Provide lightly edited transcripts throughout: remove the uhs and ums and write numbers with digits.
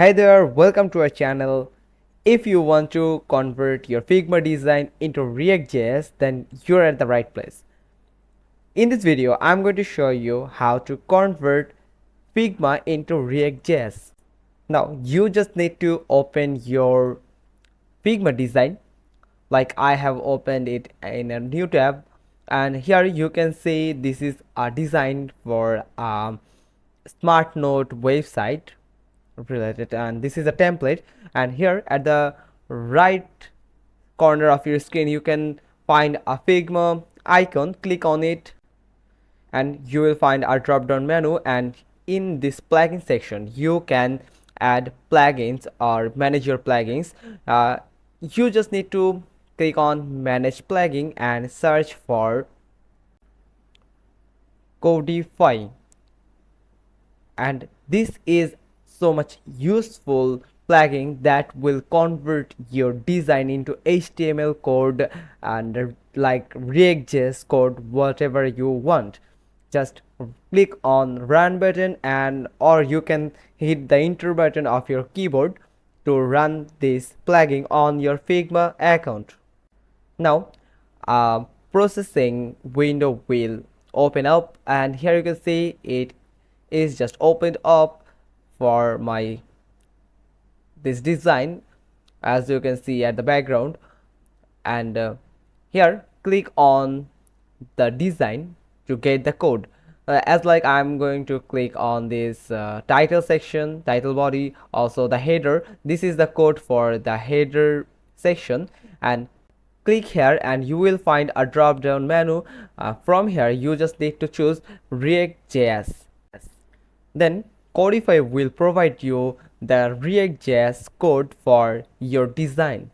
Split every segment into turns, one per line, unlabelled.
Hey there, welcome to our channel. If you want to convert your Figma design into React.js, then you're at the right place. In this video, I'm going to show you how to convert Figma into React.js. Now, you just need to open your Figma design, like I have opened it in a new tab, and here you can see this is a design for smart note website related, and this is a template. And here at the right corner of your screen you can find a Figma icon. Click on it and you will find a drop down menu, and in this plugin section you can add plugins or manage your plugins. You just need to click on manage plugin and search for Codify, and this is so much useful plugin that will convert your design into HTML code and like React.js code, whatever you want. Just click on run button, and or you can hit the enter button of your keyboard to run this plugin on your Figma account. Now a processing window will open up, and here you can see it is just opened up for my this design, as you can see at the background. And here click on the design to get the code. As like I'm going to click on this title section, title body, also the header. This is the code for the header section, and click here and you will find a drop down menu. From here you just need to choose React.js. Then Codify will provide you the React.js code for your design.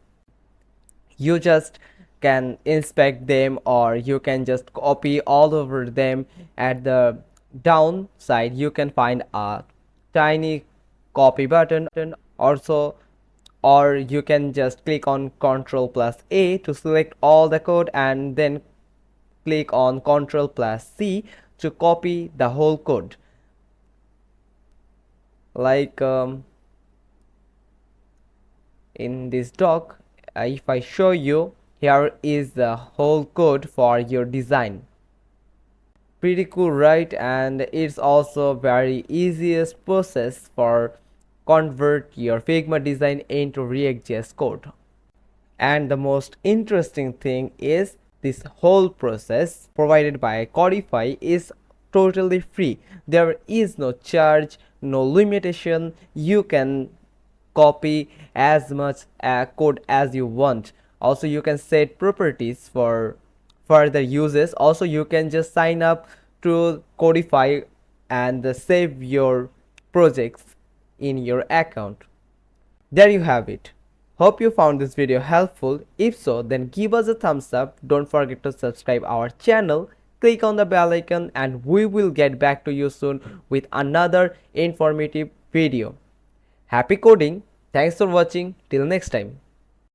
You just can inspect them, or you can just copy all over them. At the down side you can find a tiny copy button also, or you can just click on Ctrl+A to select all the code, and then click on Ctrl+C to copy the whole code. Like in this doc, if I show you, here is the whole code for your design. Pretty cool, right? And it's also very easiest process for convert your Figma design into React.js code. And the most interesting thing is this whole process provided by Codify is totally free. There is no charge, no limitation. You can copy as much code as you want. Also you can set properties for further uses. Also you can just sign up to Codify and save your projects in your account. There you have it. Hope you found this video helpful. If so, then give us a thumbs up. Don't forget to subscribe our channel. Click on the bell icon, and we will get back to you soon with another informative video. Happy coding. Thanks for watching. Till next time.